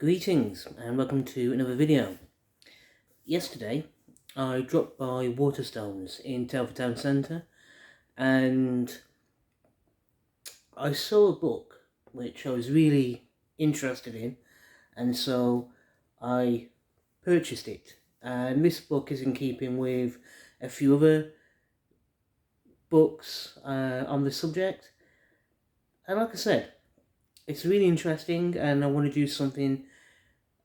Greetings and welcome to another video. Yesterday I dropped by Waterstones in Telford Town Centre and I saw a book which I was really interested in, and so I purchased it. And this book is in keeping with a few other books on the subject, and like I said, it's really interesting and I want to do something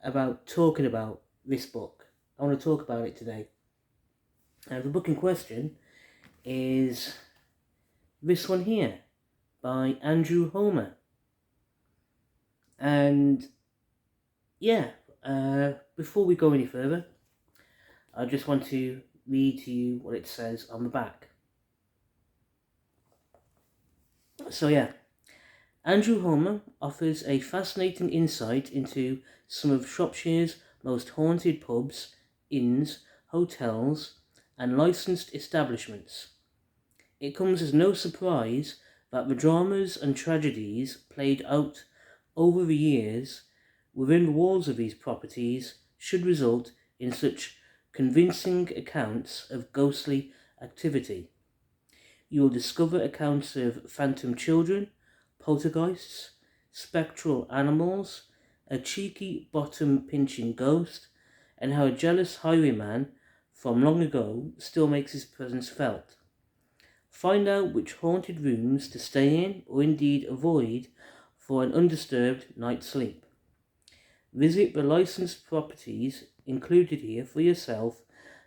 about talking about this book. I want to talk about it today. The book in question is this one here by Andrew Homer. And yeah, before we go any further, I just want to read to you what it says on the back. So yeah, Andrew Homer offers a fascinating insight into some of Shropshire's most haunted pubs, inns, hotels, and licensed establishments. It comes as no surprise that the dramas and tragedies played out over the years within the walls of these properties should result in such convincing accounts of ghostly activity. You will discover accounts of phantom children, poltergeists, spectral animals, a cheeky bottom-pinching ghost, and how a jealous highwayman from long ago still makes his presence felt. Find out which haunted rooms to stay in or indeed avoid for an undisturbed night's sleep. Visit the licensed properties included here for yourself,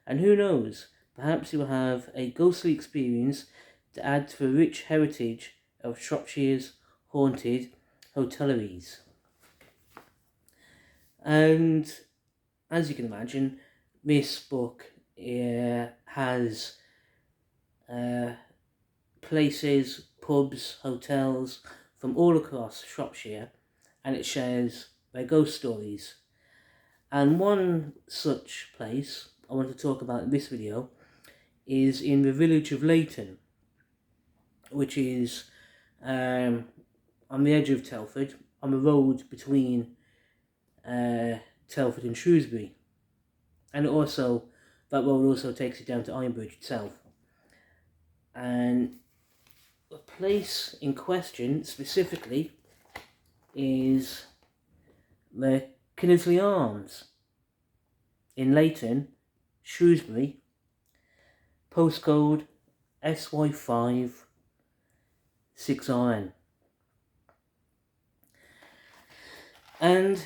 and who knows, perhaps you will have a ghostly experience to add to the rich heritage of Shropshire's haunted hostelries. And as you can imagine, this book has places, pubs, hotels from all across Shropshire, and it shares their ghost stories. And one such place I want to talk about in this video is in the village of Leighton, which is on the edge of Telford, on the road between Telford and Shrewsbury. And also, that road also takes it down to Ironbridge itself. And the place in question specifically is the Kynnersley Arms in Leighton, Shrewsbury, postcode SY5 6RN. And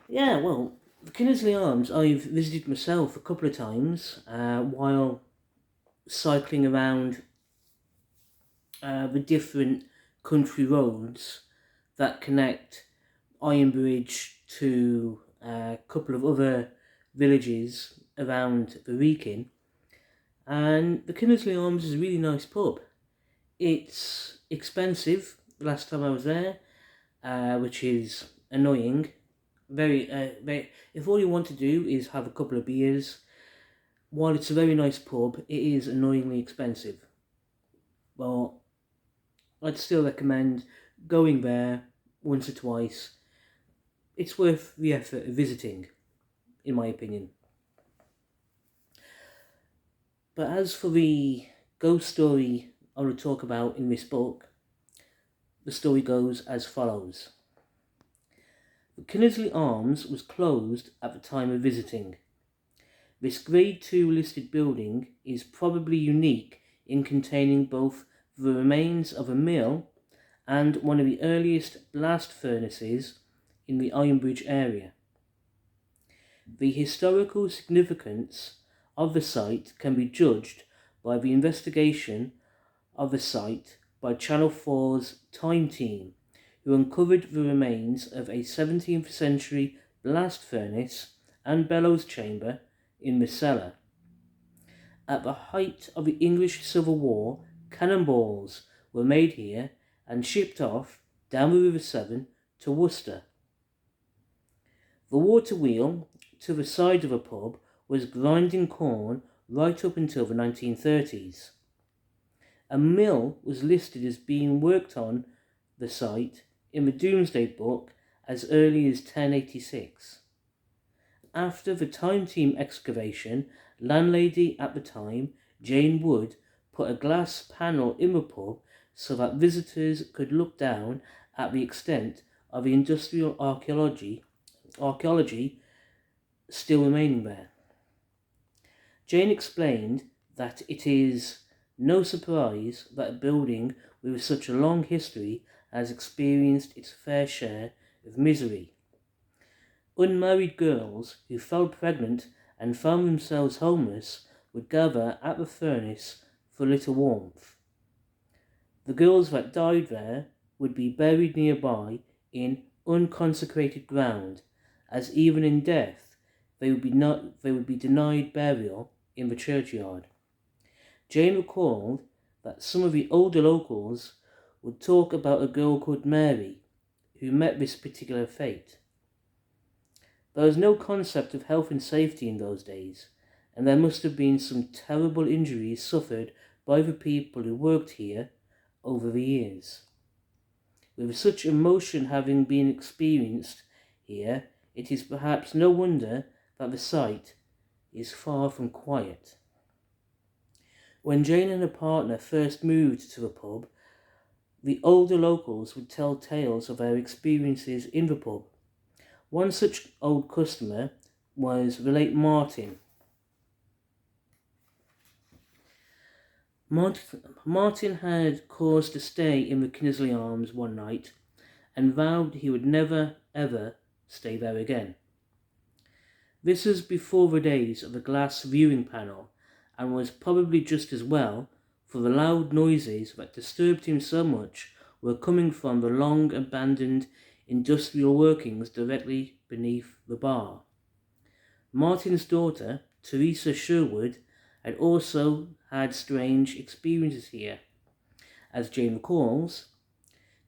yeah, well, the Kynnersley Arms I've visited myself a couple of times while cycling around the different country roads that connect Ironbridge to a couple of other villages around the Wrekin. And the Kynnersley Arms is a really nice pub. It's expensive the last time I was there, which is annoying. Very, if all you want to do is have a couple of beers, while it's a very nice pub, it is annoyingly expensive. Well, I'd still recommend going there once or twice. It's worth the effort of visiting, in my opinion. But as for the ghost story I want to talk about in this book, the story goes as follows. The Kynnersley Arms was closed at the time of visiting. This Grade 2 listed building is probably unique in containing both the remains of a mill and one of the earliest blast furnaces in the Ironbridge area. The historical significance of the site can be judged by the investigation of the site by Channel 4's Time Team, who uncovered the remains of a 17th century blast furnace and bellows chamber in the cellar. At the height of the English Civil War, cannonballs were made here and shipped off down the River Severn to Worcester. The water wheel to the side of the pub was grinding corn right up until the 1930s. A mill was listed as being worked on the site in the Domesday Book as early as 1086. After the time team excavation, landlady at the time, Jane Wood, put a glass panel in the pub so that visitors could look down at the extent of the industrial archaeology still remaining there. Jane explained that it is no surprise that a building with such a long history has experienced its fair share of misery. Unmarried girls who fell pregnant and found themselves homeless would gather at the furnace for a little warmth. The girls that died there would be buried nearby in unconsecrated ground, as even in death they would be denied burial in the churchyard. Jane recalled that some of the older locals would talk about a girl called Mary who met this particular fate. There was no concept of health and safety in those days, and there must have been some terrible injuries suffered by the people who worked here over the years. With such emotion having been experienced here, it is perhaps no wonder that the site is far from quiet. When Jane and her partner first moved to the pub, the older locals would tell tales of their experiences in the pub. One such old customer was the late Martin. Martin had cause to stay in the Kynnersley Arms one night and vowed he would never ever stay there again. This was before the days of the glass viewing panel, and was probably just as well, for the loud noises that disturbed him so much were coming from the long abandoned industrial workings directly beneath the bar. Martin's daughter, Teresa Sherwood, had also had strange experiences here. As Jane recalls,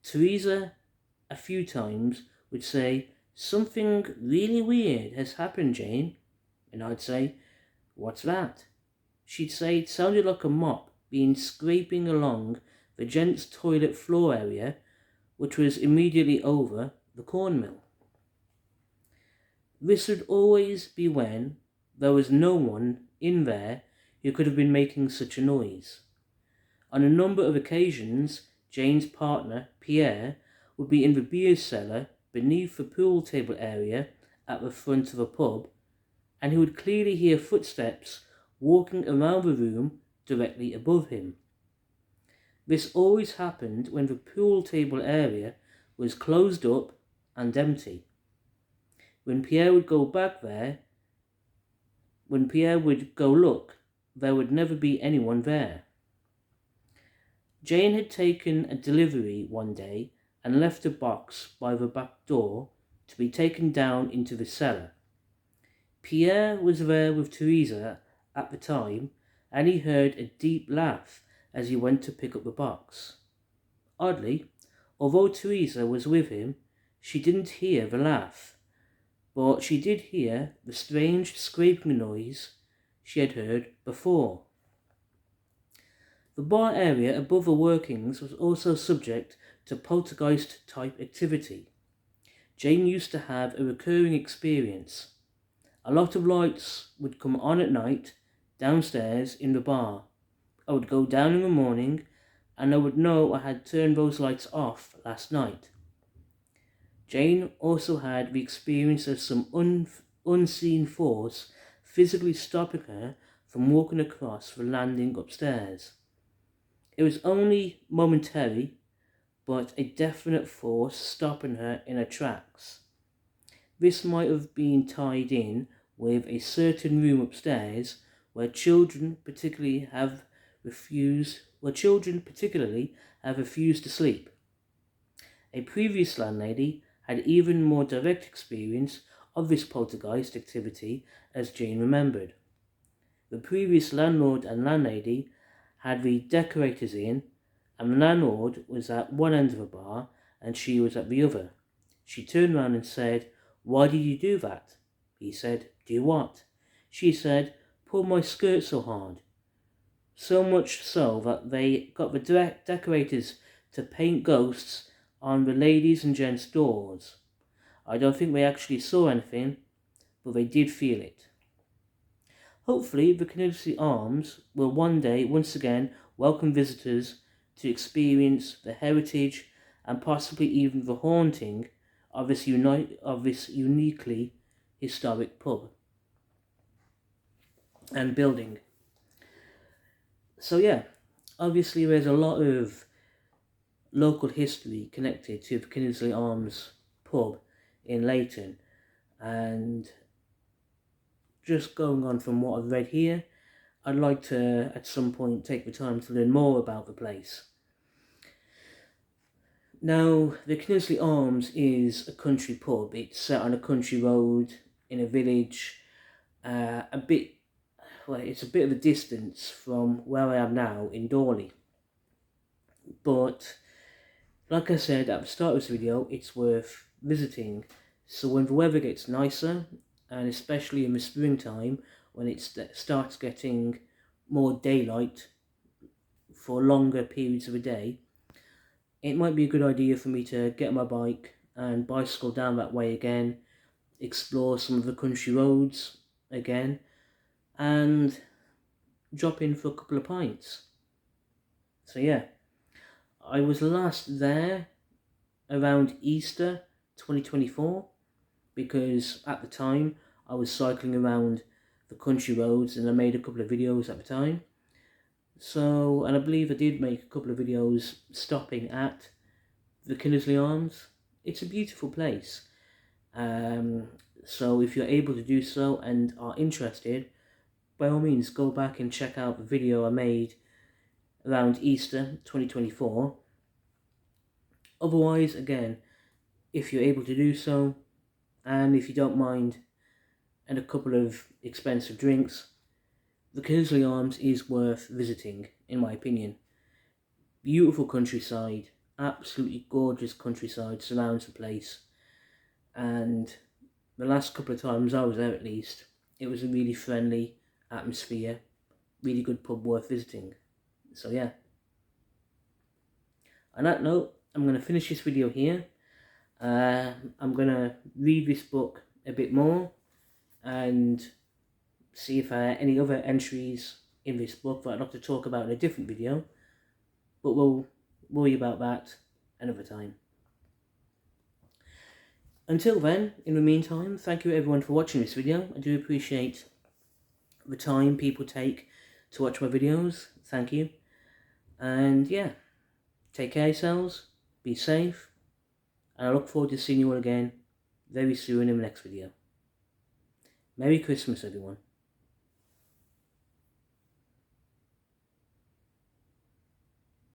Teresa a few times would say, "Something really weird has happened, Jane." And I'd say, "What's that?" She'd say it sounded like a mop being scraping along the gents' toilet floor area, which was immediately over the cornmill. This would always be when there was no one in there who could have been making such a noise. On a number of occasions, Jane's partner, Pierre, would be in the beer cellar beneath the pool table area at the front of the pub, and he would clearly hear footsteps walking around the room directly above him. This always happened when the pool table area was closed up and empty. When Pierre would go look, there would never be anyone there. Jane had taken a delivery one day and left a box by the back door to be taken down into the cellar. Pierre was there with Teresa at the time, and he heard a deep laugh as he went to pick up the box. Oddly, although Teresa was with him, she didn't hear the laugh, but she did hear the strange scraping noise she had heard before. The bar area above the workings was also subject to poltergeist-type activity. Jane used to have a recurring experience. A lot of lights would come on at night downstairs in the bar. I would go down in the morning and I would know I had turned those lights off last night. Jane also had the experience of some unseen force physically stopping her from walking across the landing upstairs. It was only momentary, but a definite force stopping her in her tracks. This might have been tied in with a certain room upstairs where children particularly have refused to sleep. A previous landlady had even more direct experience of this poltergeist activity, as Jane remembered. The previous landlord and landlady had the decorators in, and the landlord was at one end of the bar and she was at the other. She turned round and said, "Why did you do that?" He said, "Do what?" She said, "Pull my skirt so hard." So much so that they got the decorators to paint ghosts on the ladies' and gents' doors. I don't think they actually saw anything, but they did feel it. Hopefully, the Kynnersley Arms will one day once again welcome visitors to experience the heritage and possibly even the haunting of this uniquely historic pub and building. So yeah, obviously there's a lot of local history connected to the Kynnersley Arms Pub in Leighton, and just going on from what I've read here, I'd like to at some point take the time to learn more about the place. Now, the Kynnersley Arms is a country pub. It's set on a country road in a village, it's a bit of a distance from where I am now in Dorley. But like I said at the start of this video, it's worth visiting. So when the weather gets nicer, and especially in the springtime, when it starts getting more daylight for longer periods of the day, it might be a good idea for me to get my bike and bicycle down that way again, explore some of the country roads again, and drop in for a couple of pints. So yeah, I was last there around Easter 2024, because at the time I was cycling around the country roads and I made a couple of videos at the time. So, and I believe I did make a couple of videos stopping at the Kynnersley Arms. It's a beautiful place. So if you're able to do so and are interested, by all means go back and check out the video I made around Easter 2024. Otherwise, again, if you're able to do so, and if you don't mind, and a couple of expensive drinks, the Kynnersley Arms is worth visiting, in my opinion. Beautiful countryside, absolutely gorgeous countryside surrounds the place, and the last couple of times I was there at least, it was a really friendly atmosphere, really good pub worth visiting. So yeah. On that note, I'm going to finish this video here. I'm going to read this book a bit more and see if there are any other entries in this book that I'd like to talk about in a different video, but we'll worry about that another time. Until then, in the meantime, thank you everyone for watching this video. I do appreciate the time people take to watch my videos. Thank you. And yeah, take care of yourselves, be safe, and I look forward to seeing you all again very soon in the next video. Merry Christmas, everyone.